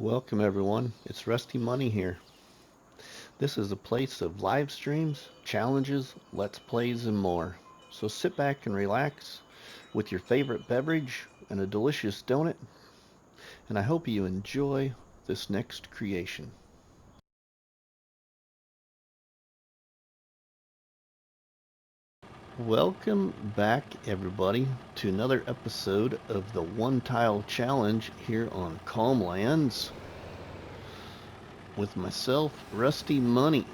Welcome everyone, it's RustyMoney here. This is a place of live streams, challenges, let's plays and more. So sit back and relax with your favorite beverage and a delicious donut, and I hope you enjoy this next creation. Welcome back everybody to another episode of the One Tile Challenge here on Calmlands with myself, RustyMoney.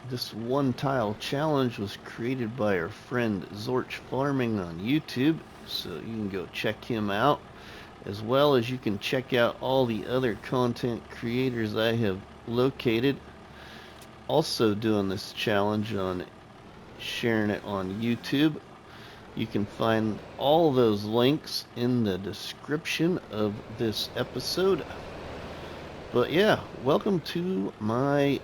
This one tile challenge was created by our friend Zorch Farming on YouTube, so you can go check him out, as well as you can check out all the other content creators I have located also doing this challenge on sharing it on YouTube. You can find all those links in the description of this episode. But yeah, welcome to my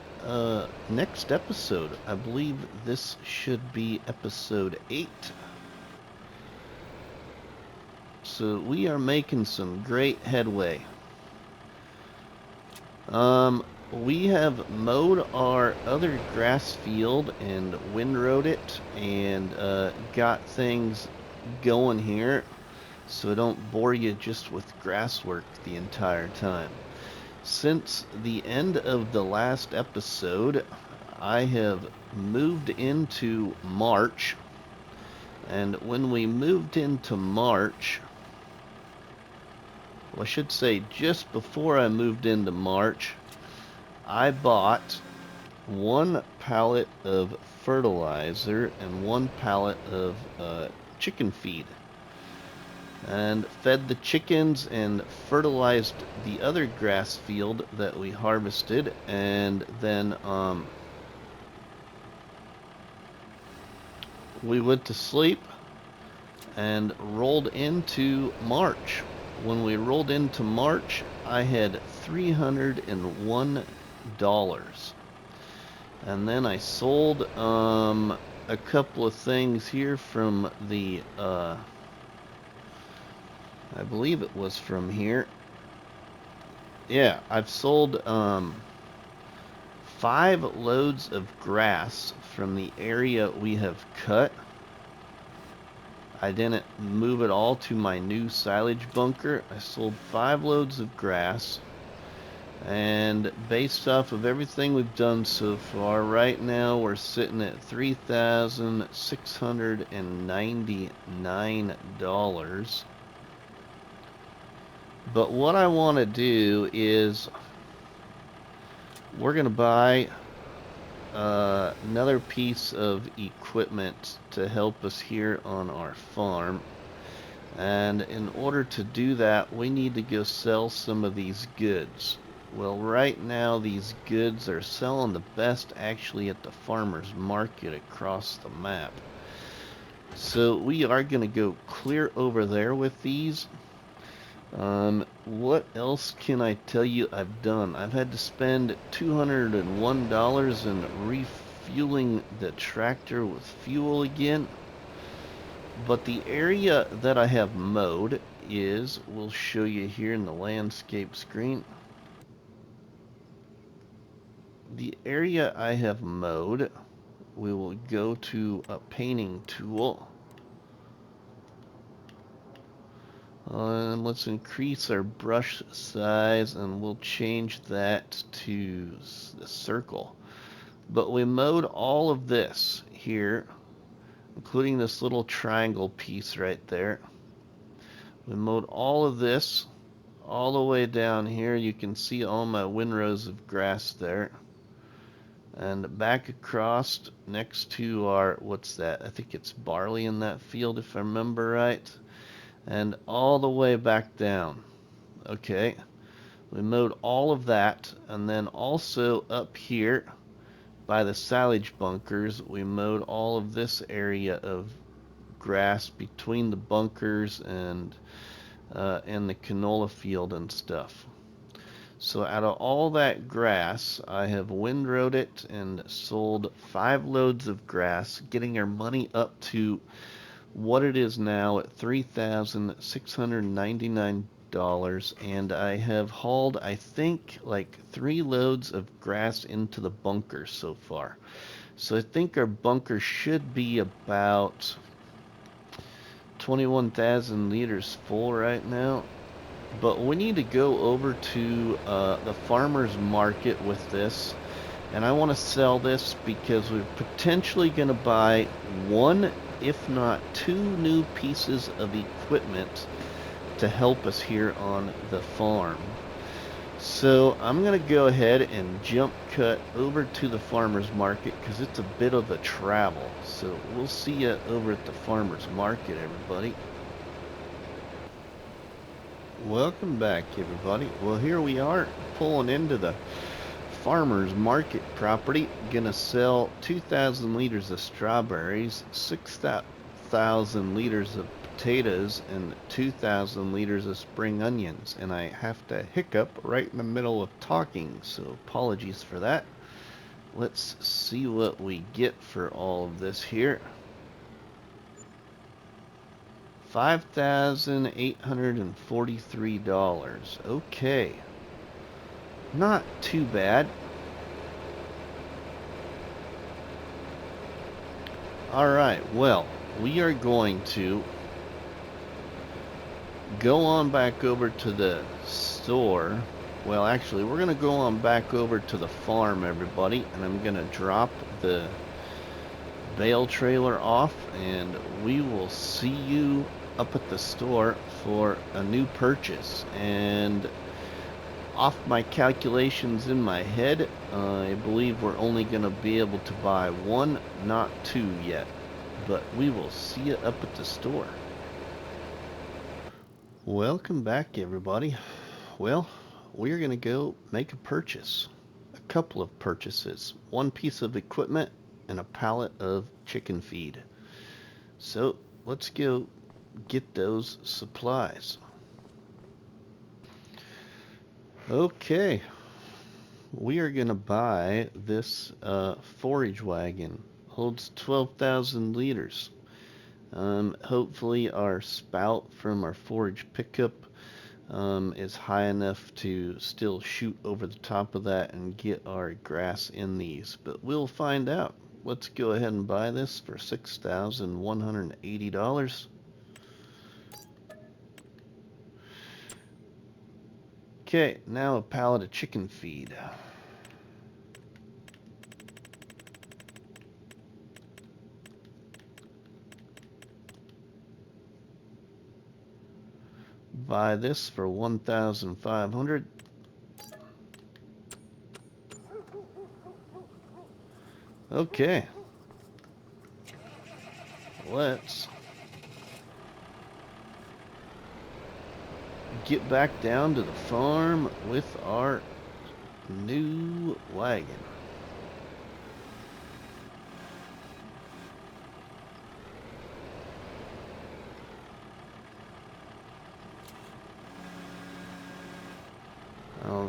next episode. I believe this should be episode 8. So we are making some great headway. We have mowed our other grass field and windrowed it and got things going here so I don't bore you just with grass work the entire time. Since the end of the last episode, I have moved into March, and when we moved into March, well, I should say just before I moved into March, I bought 1 pallet of fertilizer and 1 pallet of chicken feed, and fed the chickens and fertilized the other grass field that we harvested, and then we went to sleep and rolled into March. When we rolled into March, I had $301, and then I sold a couple of things here from the I believe it was from here. Yeah, I've sold 5 loads of grass from the area we have cut. I didn't move it all to my new silage bunker. I sold 5 loads of grass, and based off of everything we've done so far, right now we're sitting at $3,699. But what I want to do is we're going to buy another piece of equipment to help us here on our farm. And in order to do that, we need to go sell some of these goods. Well, right now these goods are selling the best actually at the farmer's market across the map. So we are going to go clear over there with these. What else can I tell you I've done? I've had to spend $201 in refueling the tractor with fuel again. But the area that I have mowed is, we'll show you here in the landscape screen. The area I have mowed, we will go to a painting tool. And let's increase our brush size, and we'll change that to the circle. But we mowed all of this here, including this little triangle piece right there. We mowed all of this all the way down here. You can see all my windrows of grass there. And back across next to our, what's that? I think it's barley in that field if I remember right. And all the way back down. Okay, we mowed all of that, and then also up here by the silage bunkers we mowed all of this area of grass between the bunkers and the canola field and stuff. So out of all that grass, I have windrowed it and sold 5 loads of grass, getting our money up to what it is now at $3,699 $5, and I have hauled, I think, like 3 loads of grass into the bunker so far. So I think our bunker should be about 21,000 liters full right now. But we need to go over to the farmer's market with this. And I want to sell this because we're potentially going to buy 1, if not 2 new pieces of equipment to help us here on the farm. So I'm going to go ahead and jump cut over to the farmer's market because it's a bit of a travel. So we'll see you over at the farmer's market, everybody. Welcome back, everybody. Well, here we are pulling into the farmer's market property. Gonna sell 2,000 liters of strawberries, 6,000 liters of potatoes, and 2,000 liters of spring onions. And I have to hiccup right in the middle of talking, so apologies for that. Let's see what we get for all of this here. $5,843. Okay. Not too bad. Alright, well, we are going to go on back over to the store. Well, actually, we're going to go on back over to the farm, everybody, and I'm going to drop the bale trailer off, and we will see you up at the store for a new purchase. And off my calculations in my head, I believe we're only going to be able to buy 1, not 2 yet. But we will see you up at the store. Welcome back, everybody. Well, we're going to go make a purchase. A couple of purchases. 1 piece of equipment and a pallet of chicken feed. So let's go get those supplies. Okay, we are gonna buy this forage wagon. Holds 12,000 liters. Hopefully our spout from our forage pickup is high enough to still shoot over the top of that and get our grass in these, but we'll find out. Let's go ahead and buy this for $6,180. Okay, now a pallet of chicken feed. Buy this for $1,500. Okay. Let's get back down to the farm with our new wagon.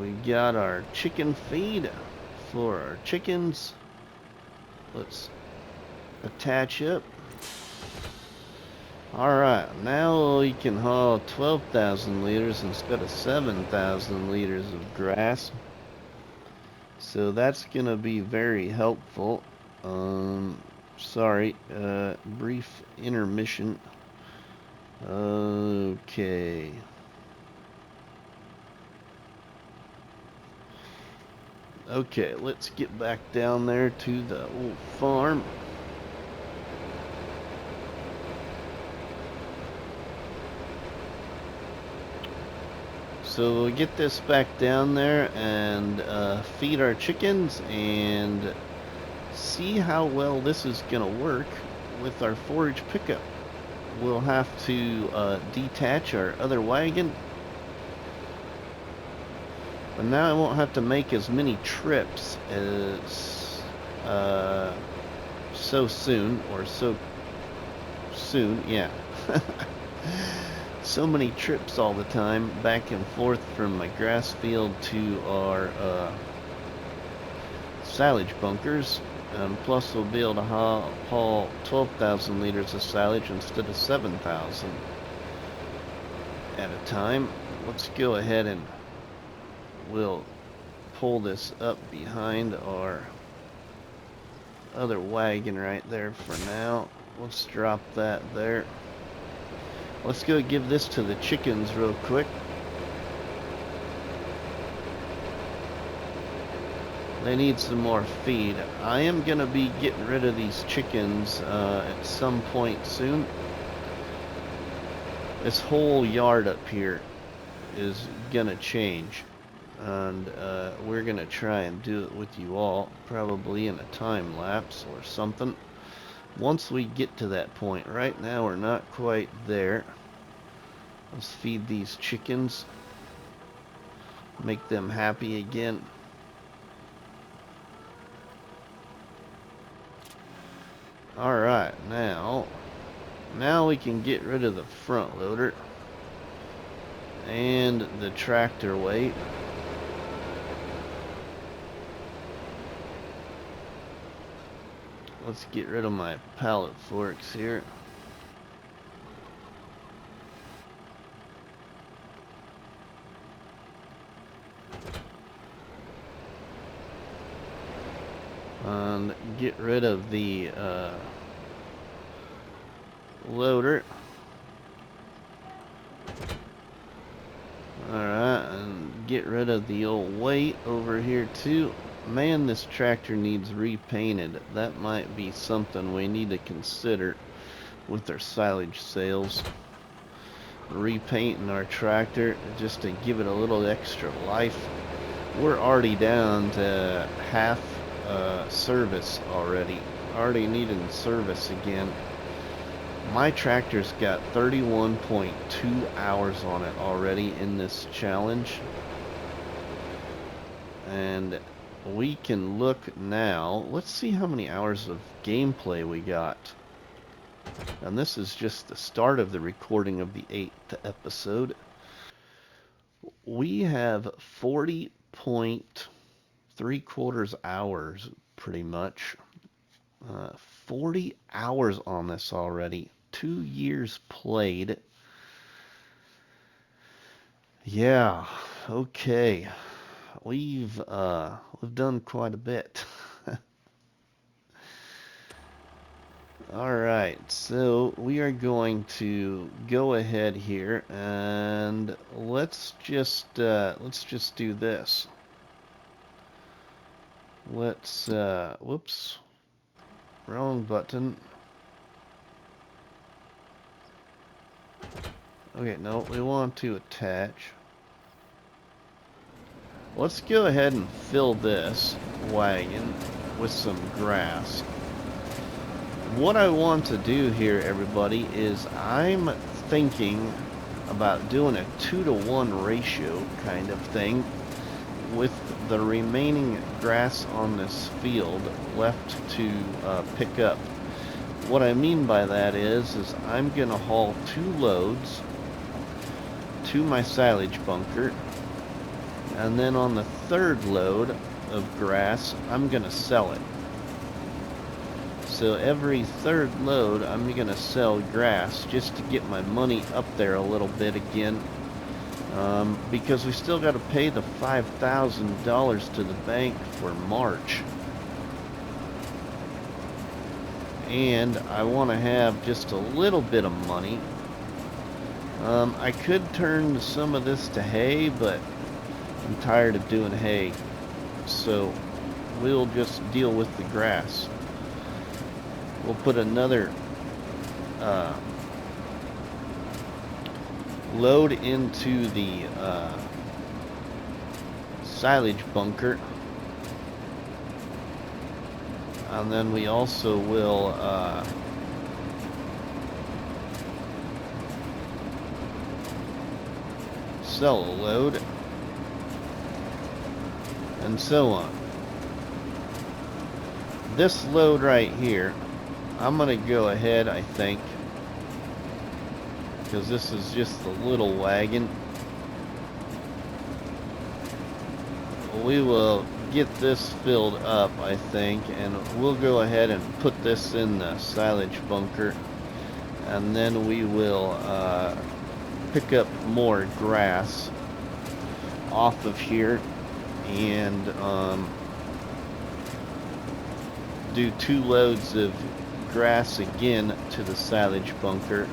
We got our chicken feed for our chickens. Let's attach up. Alright, now we can haul 12,000 liters instead of 7,000 liters of grass. So that's going to be very helpful. Sorry, brief intermission. Okay. Okay, let's get back down there to the old farm. So we'll get this back down there and feed our chickens and see how well this is going to work with our forage pickup. We'll have to detach our other wagon. But now I won't have to make as many trips as so soon, yeah. So many trips all the time, back and forth from my grass field to our silage bunkers. Plus we'll be able to haul 12,000 liters of silage instead of 7,000. at a time. Let's go ahead and we'll pull this up behind our other wagon right there for now. Let's drop that there. Let's go give this to the chickens real quick. They need some more feed. I am going to be getting rid of these chickens at some point soon. This whole yard up here is going to change. And we're going to try and do it with you all, probably in a time lapse or something. Once we get to that point. Right now we're not quite there. Let's feed these chickens. Make them happy again. Alright, now we can get rid of the front loader and the tractor weight. Let's get rid of my pallet forks here. And get rid of the loader. Alright, and get rid of the old weight over here too. Man, this tractor needs repainted. That might be something we need to consider with our silage sales. Repainting our tractor just to give it a little extra life. We're already down to half service already. Already needing service again. My tractor's got 31.2 hours on it already in this challenge. And we can look now. Let's see how many hours of gameplay we got. And this is just the start of the recording of the 8th episode. We have 40.75 hours, pretty much. 40 hours on this already. 2 years played. Yeah, okay. We've done quite a bit. Alright, so we are going to go ahead here and let's just do this. Let's whoops. Wrong button. Okay, no, we want to attach. Let's go ahead and fill this wagon with some grass. What I want to do here, everybody, is I'm thinking about doing a 2-to-1 ratio kind of thing with the remaining grass on this field left to pick up. What I mean by that is I'm going to haul 2 loads to my silage bunker, and then on the 3rd load of grass I'm going to sell it. So every 3rd load I'm going to sell grass just to get my money up there a little bit again. Because we still got to pay the $5,000 to the bank for March. And I want to have just a little bit of money. I could turn some of this to hay, but I'm tired of doing hay. So we'll just deal with the grass. We'll put another load into the silage bunker, and then we also will sell a load, and so on. This load right here, I'm gonna go ahead, I think, because this is just the little wagon. We will get this filled up, I think, and we'll go ahead and put this in the silage bunker, and then we will pick up more grass off of here and do 2 loads of grass again to the silage bunker,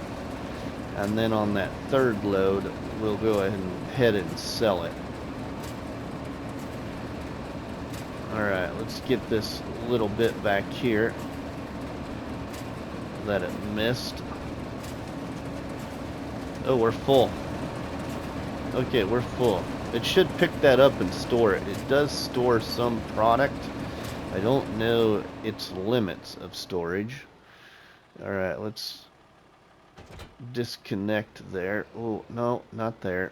and then on that 3rd load we'll go ahead and sell it. Alright, let's get this little bit back here. Let it mist. Oh, we're full. Okay, we're full. It should pick that up and store it. It does store some product. I don't know its limits of storage. Alright, let's disconnect there. Oh, no, not there.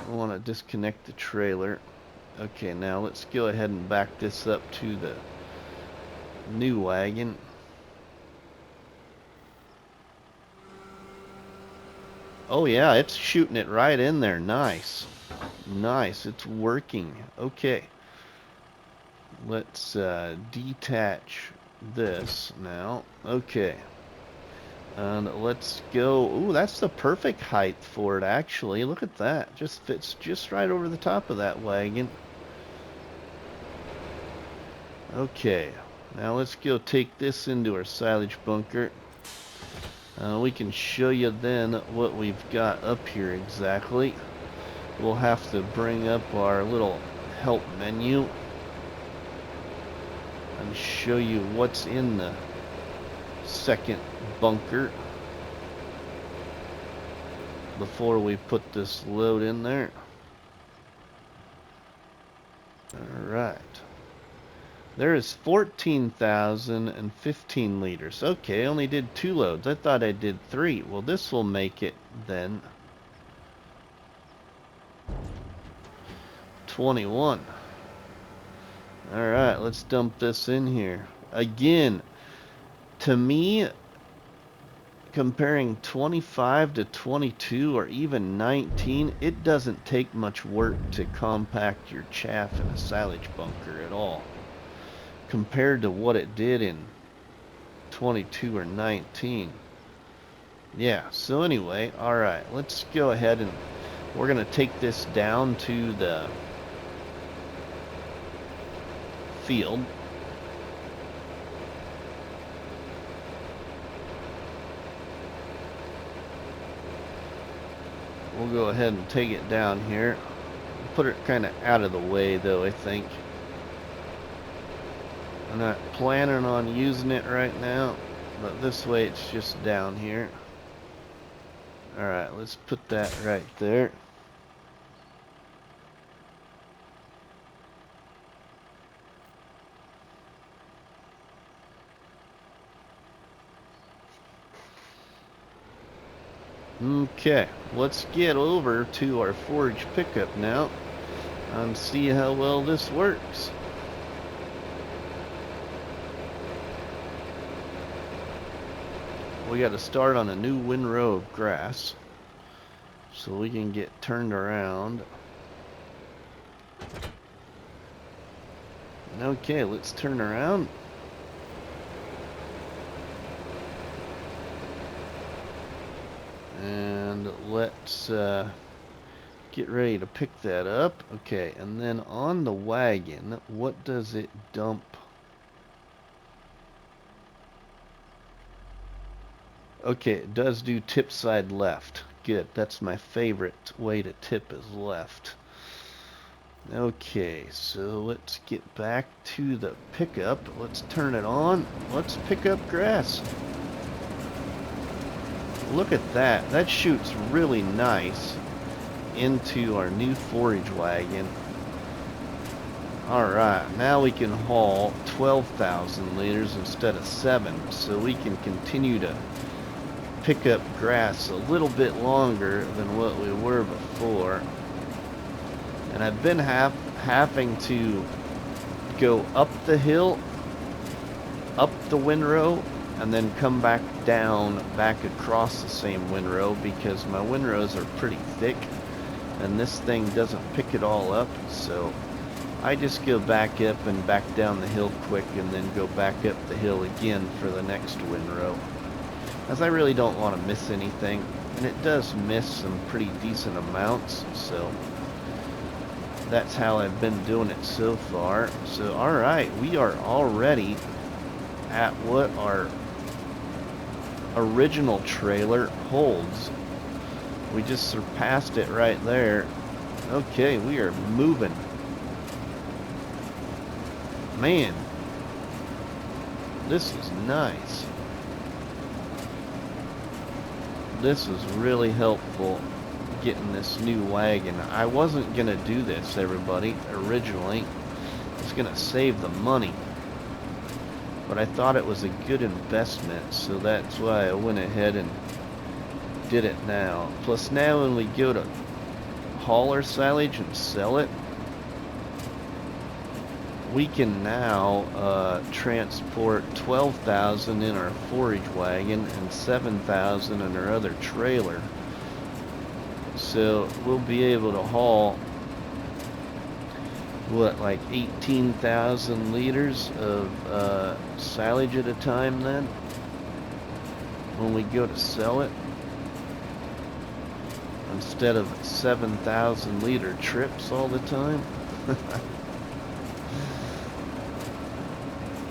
I want to disconnect the trailer. Okay, now let's go ahead and back this up to the new wagon. Oh yeah, it's shooting it right in there. Nice. Nice, it's working. Okay. Let's detach this now. Okay. And let's go. Ooh, that's the perfect height for it, actually. Look at that. Just fits just right over the top of that wagon. Okay. Now let's go take this into our silage bunker. We can show you then what we've got up here exactly. We'll have to bring up our little help menu and show you what's in the 2nd bunker before we put this load in there. Alright. There is 14,015 liters. Okay, I only did 2 loads. I thought I did 3. Well, this will make it then 21. Alright, let's dump this in here. Again, to me, comparing 25 to 22 or even 19, it doesn't take much work to compact your chaff in a silage bunker at all, compared to what it did in 22 or 19. Yeah, so anyway, alright, let's go ahead and we're going to take this down to the field. We'll go ahead and take it down here. Put it kind of out of the way though, I think. I'm not planning on using it right now, but this way it's just down here. Alright, let's put that right there. Okay, let's get over to our forage pickup now and see how well this works. We got to start on a new windrow of grass so we can get turned around. Okay, let's turn around. And let's get ready to pick that up. Okay, and then on the wagon, what does it dump? Okay, it does do tip side left. Good, that's my favorite way to tip is left. Okay, so let's get back to the pickup. Let's turn it on. Let's pick up grass. Look at that. That shoots really nice into our new forage wagon. Alright, now we can haul 12,000 liters instead of 7, so we can continue to pick up grass a little bit longer than what we were before. And I've been having to go up the hill, up the windrow, and then come back down, back across the same windrow because my windrows are pretty thick and this thing doesn't pick it all up, so I just go back up and back down the hill quick and then go back up the hill again for the next windrow. as I really don't want to miss anything, and it does miss some pretty decent amounts, so that's how I've been doing it so far. So alright, we are already at what our original trailer holds. We just surpassed it right there. Okay, we are moving. Man, this is nice. This is really helpful getting this new wagon. I wasn't gonna do this, everybody, originally. I was gonna save the money, but I thought it was a good investment, so that's why I went ahead and did it now. Plus now when we go to haul our silage and sell it, we can now transport 12,000 in our forage wagon and 7,000 in our other trailer. So we'll be able to haul, what, like 18,000 liters of silage at a time then, when we go to sell it, instead of 7,000 liter trips all the time.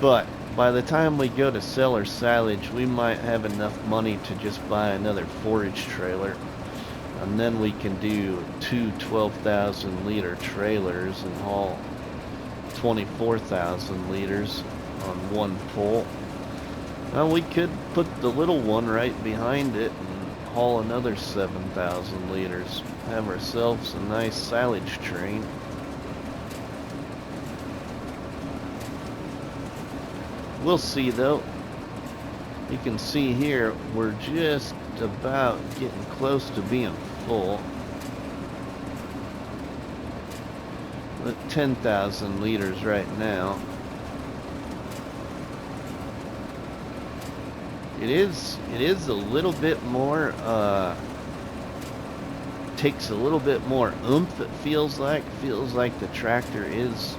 But by the time we go to sell our silage, we might have enough money to just buy another forage trailer. And then we can do two 12,000 liter trailers and haul 24,000 liters on one pull. Well, we could put the little one right behind it and haul another 7,000 liters. Have ourselves a nice silage train. We'll see though. You can see here, we're just about getting close to being full. At 10,000 liters right now. It is a little bit more, takes a little bit more oomph, it feels like. Feels like the tractor is,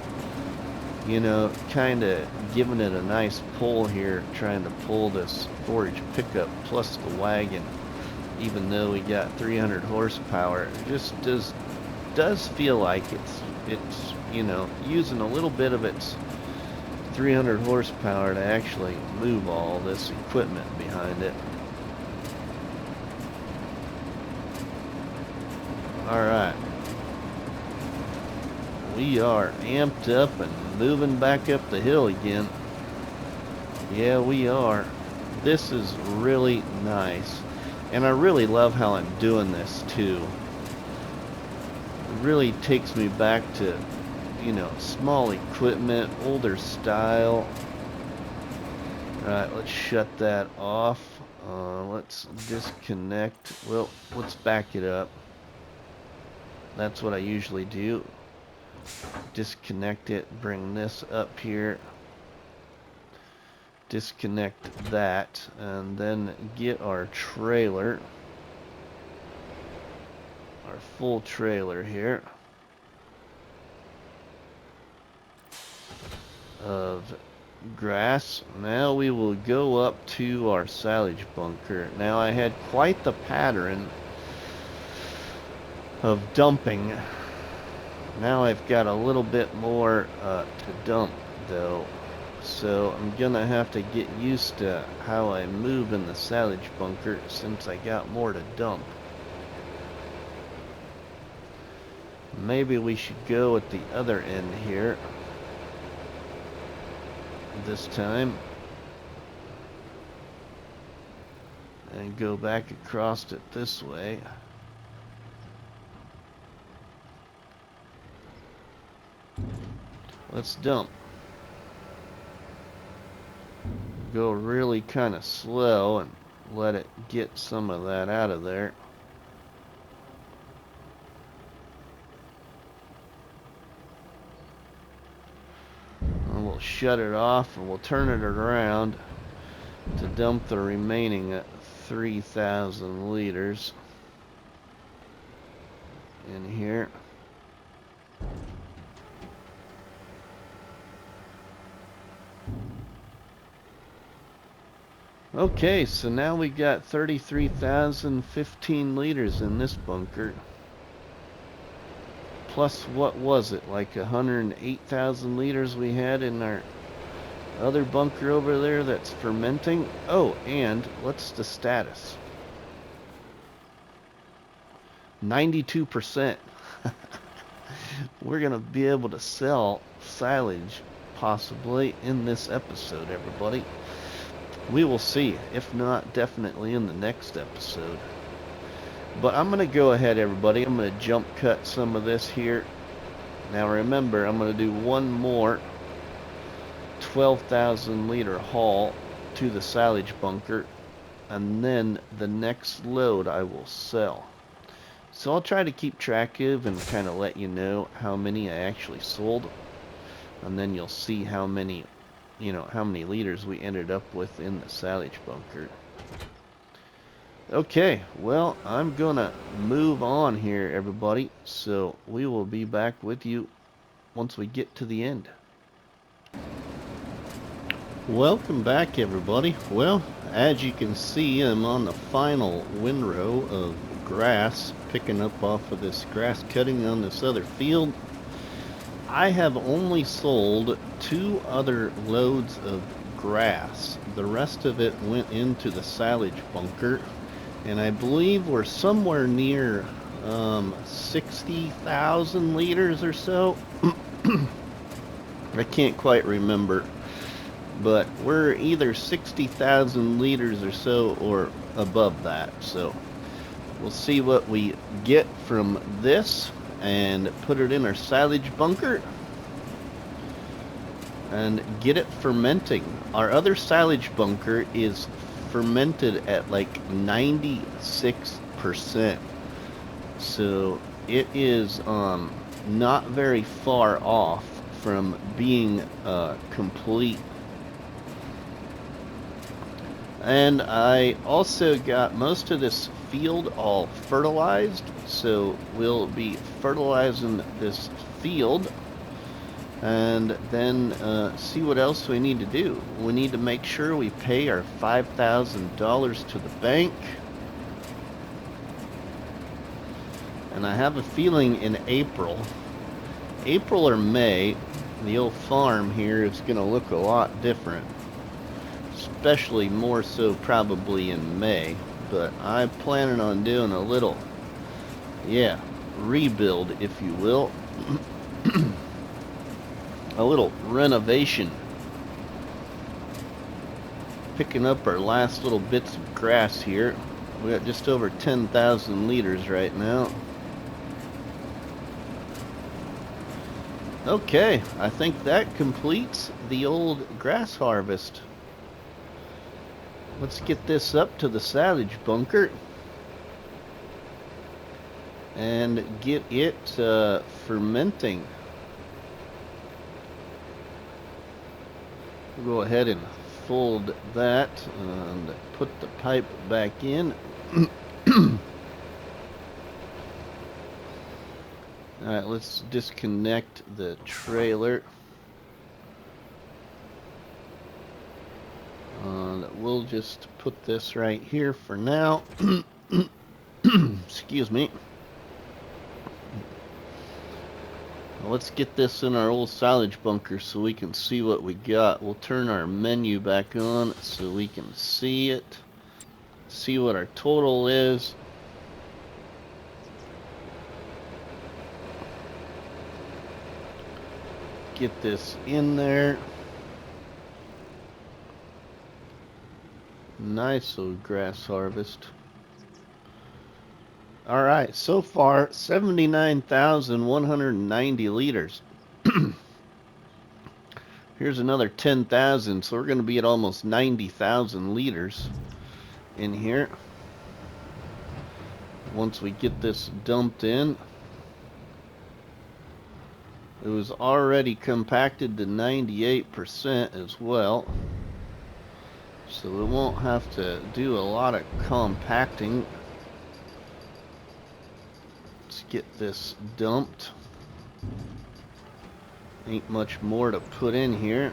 you know, kind of giving it a nice pull here, trying to pull this forage pickup plus the wagon. Even though we got 300 horsepower, it just does feel like it's you know, using a little bit of its 300 horsepower to actually move all this equipment behind it. Alright. We are amped up and moving back up the hill again. Yeah, we are. This is really nice. And I really love how I'm doing this too. It really takes me back to, you know, small equipment, older style. Alright, let's shut that off. Let's disconnect. Well, let's back it up. That's what I usually do. Disconnect it, bring this up here. Disconnect that, and then get our trailer. Our full trailer here. Of grass. Now we will go up to our silage bunker. Now I had quite the pattern of dumping. Now I've got a little bit more to dump though, so I'm gonna have to get used to how I move in the silage bunker since I got more to dump. Maybe we should go at the other end here this time and go back across it this way. Let's dump. Go really kind of slow and let it get some of that out of there. And we'll shut it off and we'll turn it around to dump the remaining 3,000 liters in here. Okay, so now we got 33,015 liters in this bunker. Plus, what was it, like 108,000 liters we had in our other bunker over there that's fermenting? Oh, and what's the status? 92%. We're going to be able to sell silage possibly in this episode, everybody. We will see. If not, definitely in the next episode. But I'm going to go ahead, everybody. I'm going to jump cut some of this here. Now remember, I'm going to do one more 12,000 liter haul to the silage bunker, and then the next load I will sell. So I'll try to keep track of and kind of let you know how many I actually sold, and then you'll see how many, how many liters we ended up with in the silage bunker. Okay, well, I'm gonna move on here, everybody, so we will be back with you once we get to the end. Welcome back, everybody. Well, as you can see, I'm on the final windrow of grass, picking up off of this grass cutting on this other field. I have only sold 2 other loads of grass. The rest of it went into the silage bunker, and I believe we're somewhere near 60,000 liters or so. I can't quite remember, but we're either 60,000 liters or so or above that. So we'll see what we get from this and put it in our silage bunker and get it fermenting. Our other silage bunker is fermented at like 96%. So it is not very far off from being complete. And I also got most of this field all fertilized, so we'll be fertilizing this field and then see what else we need to do. We need to make sure we pay our $5,000 to the bank. And I have a feeling in April or May, the old farm here is going to look a lot different. Especially more so probably in May. But I'm planning on doing a little, rebuild, if you will. A little renovation. Picking up our last little bits of grass here. We got just over 10,000 liters right now. Okay, I think that completes the old grass harvest. Let's get this up to the silage bunker and get it fermenting. We'll go ahead and fold that and put the pipe back in. Alright, let's disconnect the trailer. We'll just put this right here for now. Excuse me. Well, let's get this in our old silage bunker so we can see what we got. We'll turn our menu back on so we can see it. See what our total is. Get this in there. Nice little grass harvest. Alright, so far 79,190 liters. Here's another 10,000, so we're going to be at almost 90,000 liters in here once we get this dumped in. It was already compacted to 98% as well, so we won't have to do a lot of compacting. Let's get this dumped. Ain't much more to put in here.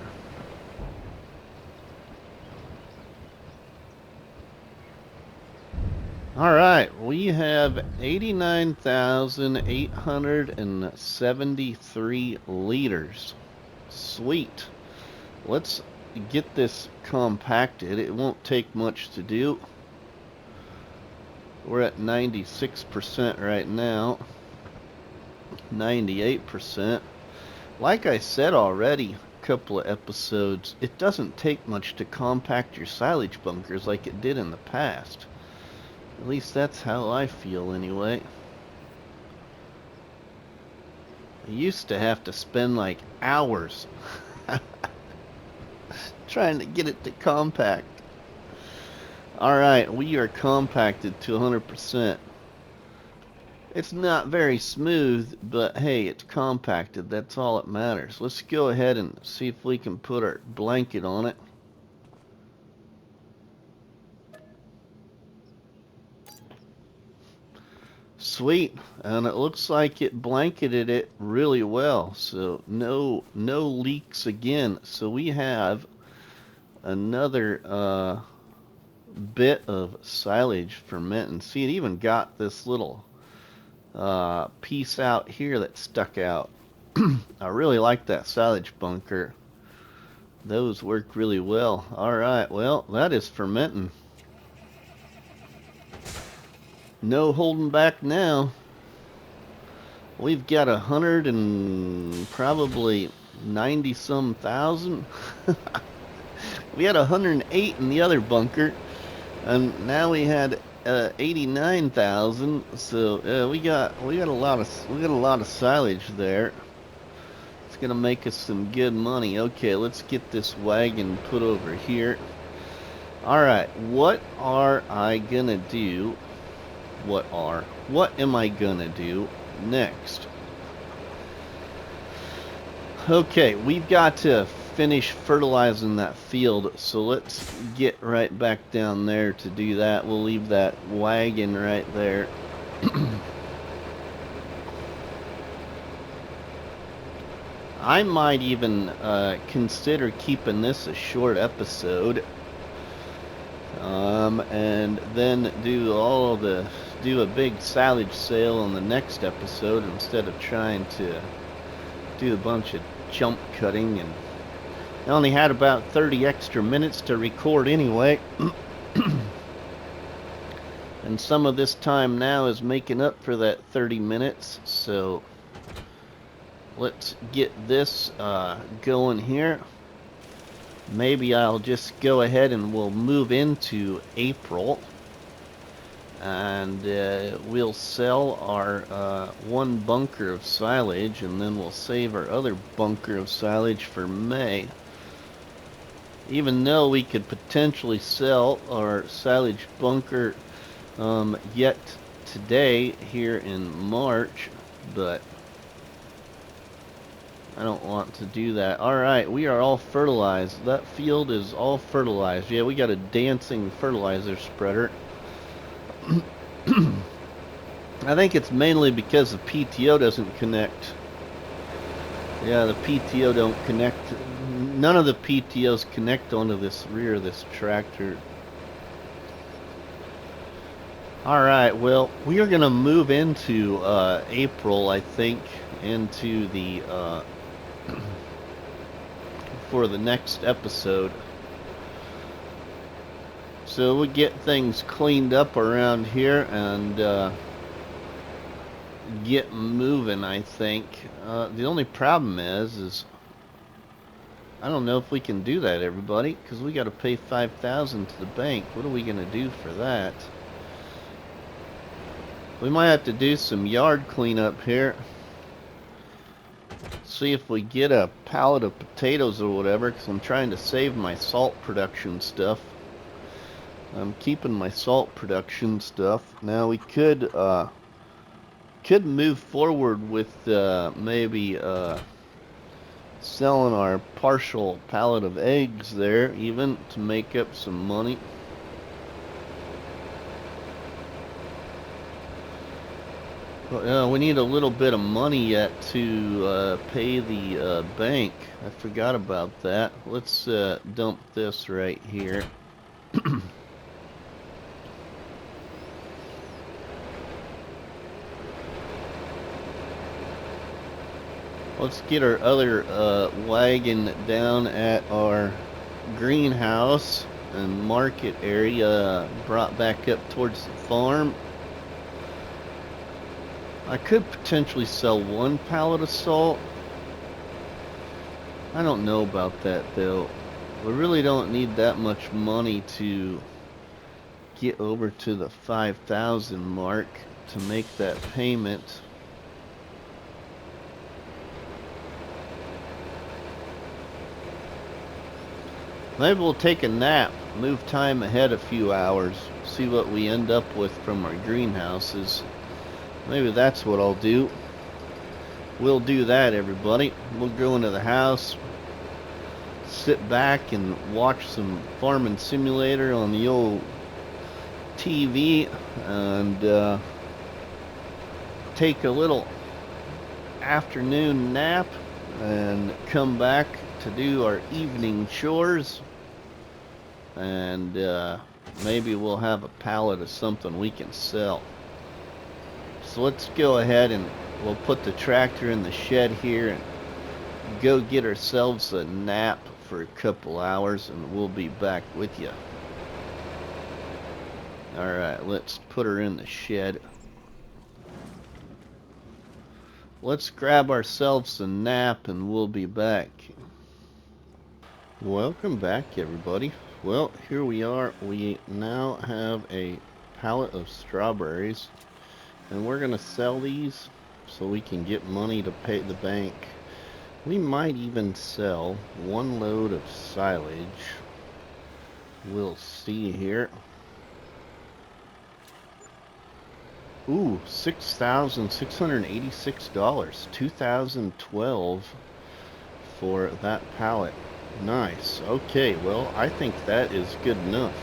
Alright, we have 89,873 liters. Sweet. Let's get this compacted. It won't take much to do. We're at 96% right now. 98%. Like I said already a couple of episodes, it doesn't take much to compact your silage bunkers like it did in the past. At least that's how I feel anyway. I used to have to spend like hours trying to get it to compact. Alright, we are compacted to 100%. It's not very smooth, but hey, it's compacted. That's all that matters. Let's go ahead and see if we can put our blanket on it. Sweet, and it looks like it blanketed it really well, so no leaks again. So we have another bit of silage fermenting. See, it even got this little piece out here that stuck out. I really like that silage bunker. Those work really well. Alright, well, that is fermenting. No holding back now. We've got 100 and probably 90 some thousand. We had 108 in the other bunker, and now we had 89,000. So we got a lot of silage there. It's gonna make us some good money. Okay, let's get this wagon put over here. All right, what are I gonna do? What am I gonna do next? Okay, we've got to finish fertilizing that field, so let's get right back down there to do that. We'll leave that wagon right there. I might even consider keeping this a short episode, and then do a big silage sale on the next episode instead of trying to do a bunch of jump cutting. And I only had about 30 extra minutes to record anyway. And some of this time now is making up for that 30 minutes, so let's get this going here. Maybe I'll just go ahead and we'll move into April, and we'll sell our one bunker of silage, and then we'll save our other bunker of silage for May. Even though we could potentially sell our silage bunker yet today here in March, but I don't want to do that. Alright, we are all fertilized. That field is all fertilized. Yeah, we got a dancing fertilizer spreader. I think it's mainly because the PTO doesn't connect. Yeah, the PTO don't connect. None of the PTOs connect onto this rear of this tractor. Alright, well, we are going to move into April, I think, into the for the next episode. So we'll get things cleaned up around here and get moving, I think. The only problem is I don't know if we can do that, everybody, because we got to pay $5,000 to the bank. What are we going to do for that? We might have to do some yard cleanup here. See if we get a pallet of potatoes or whatever, because I'm trying to save my salt production stuff. I'm keeping my salt production stuff. Now we could move forward with maybe selling our partial pallet of eggs there, even to make up some money. But we need a little bit of money yet to pay the bank. I forgot about that. Let's dump this right here. Let's get our other wagon down at our greenhouse and market area brought back up towards the farm. I could potentially sell one pallet of salt. I don't know about that though. We really don't need that much money to get over to the 5,000 mark to make that payment. Maybe we'll take a nap, move time ahead a few hours, see what we end up with from our greenhouses. Maybe that's what I'll do. We'll do that, everybody. We'll go into the house, sit back and watch some Farming Simulator on the old TV, and take a little afternoon nap and come back to do our evening chores, and maybe we'll have a pallet of something we can sell. So let's go ahead and we'll put the tractor in the shed here and go get ourselves a nap for a couple hours, and we'll be back with you. Alright, let's put her in the shed. Let's grab ourselves a nap and we'll be back. Welcome back, everybody. Well, here we are. We now have a pallet of strawberries, and we're going to sell these so we can get money to pay the bank. We might even sell one load of silage. We'll see here. Ooh, $6,686. 2012 for that pallet. Nice. Okay, well, I think that is good enough.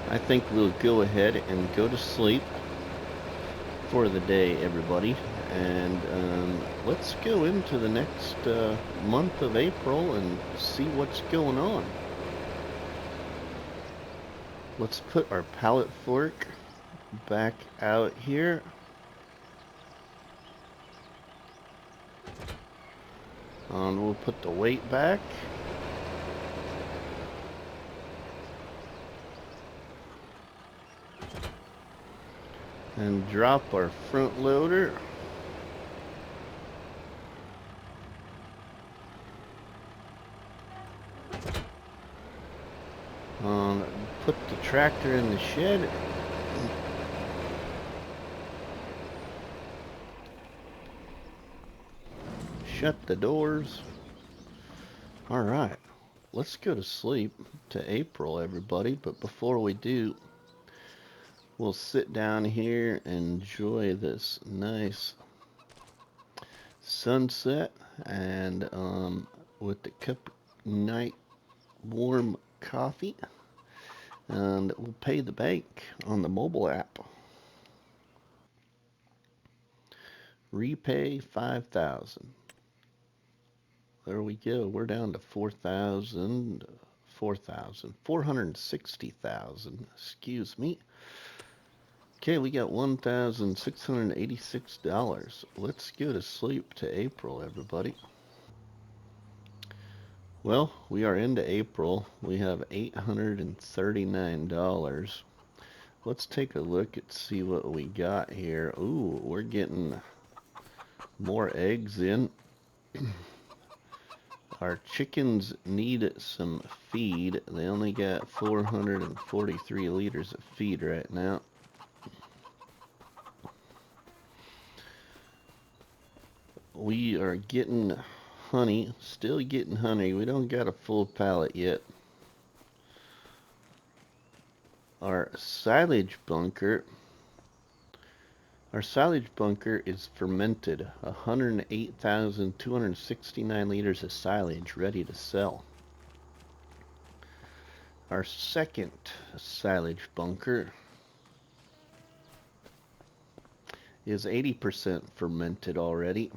I think we'll go ahead and go to sleep for the day, everybody. And let's go into the next month of April and see what's going on. Let's put our pallet fork back out here. And we'll put the weight back. And drop our front loader. Put the tractor in the shed. Shut the doors. Alright, let's go to sleep to April, everybody. But before we do, we'll sit down here and enjoy this nice sunset, and with the cup of night warm coffee, and we'll pay the bank on the mobile app. Repay 5,000. There we go. We're down to 460,000. Excuse me. Okay, we got $1,686. Let's go to sleep to April, everybody. Well, we are into April. We have $839. Let's take a look and see what we got here. Ooh, we're getting more eggs in. Our chickens need some feed. They only got 443 liters of feed right now. We are getting honey, still getting honey. We don't got a full pallet yet. Our silage bunker is fermented. 108,269 liters of silage ready to sell. Our second silage bunker is 80% fermented already.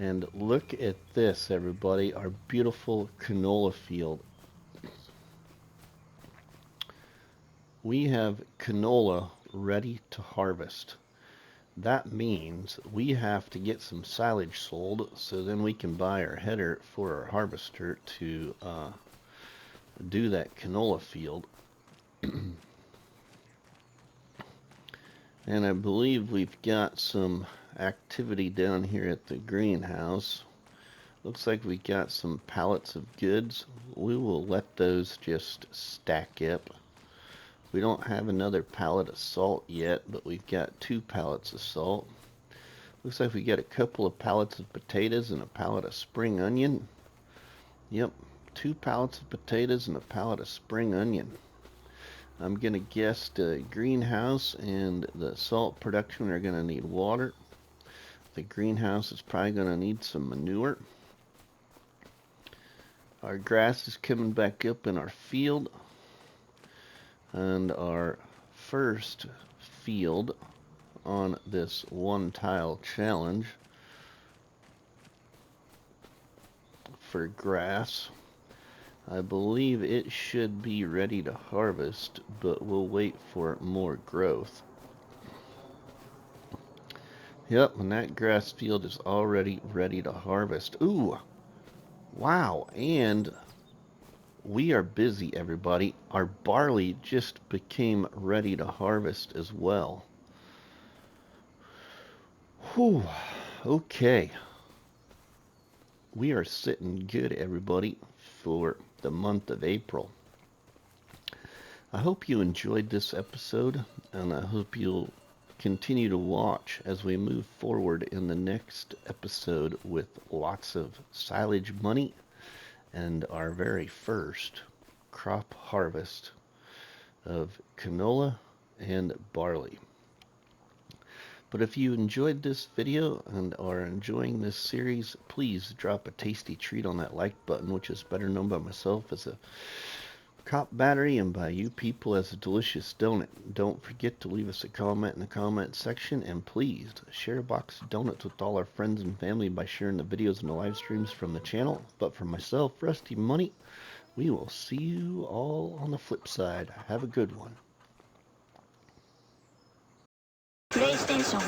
And look at this, everybody, our beautiful canola field. We have canola ready to harvest. that means we have to get some silage sold, so then we can buy our header for our harvester to do that canola field. And I believe we've got some activity down here at the greenhouse. Looks like we got some pallets of goods. We will let those just stack up. We don't have another pallet of salt yet, but we've got 2 pallets of salt. Looks like we got a couple of pallets of potatoes and a pallet of spring onion. Yep, 2 pallets of potatoes and a pallet of spring onion. I'm going to guess the greenhouse and the salt production are going to need water. The greenhouse is probably going to need some manure. Our grass is coming back up in our field. And our first field on this 1-tile challenge for grass, I believe it should be ready to harvest, but we'll wait for more growth. Yep, and that grass field is already ready to harvest. Ooh, wow, and we are busy, everybody. Our barley just became ready to harvest as well. Whew, okay. We are sitting good, everybody, for the month of April. I hope you enjoyed this episode, and I hope you'll continue to watch as we move forward in the next episode with lots of silage money and our very first crop harvest of canola and barley. But if you enjoyed this video and are enjoying this series, please drop a tasty treat on that like button, which is better known by myself as a cop battery and by you people as a delicious donut. Don't forget to leave us a comment in the comment section, and please share a box of donuts with all our friends and family by sharing the videos and the live streams from the channel. But for myself, RustyMoney, we will see you all on the flip side. Have a good one. PlayStation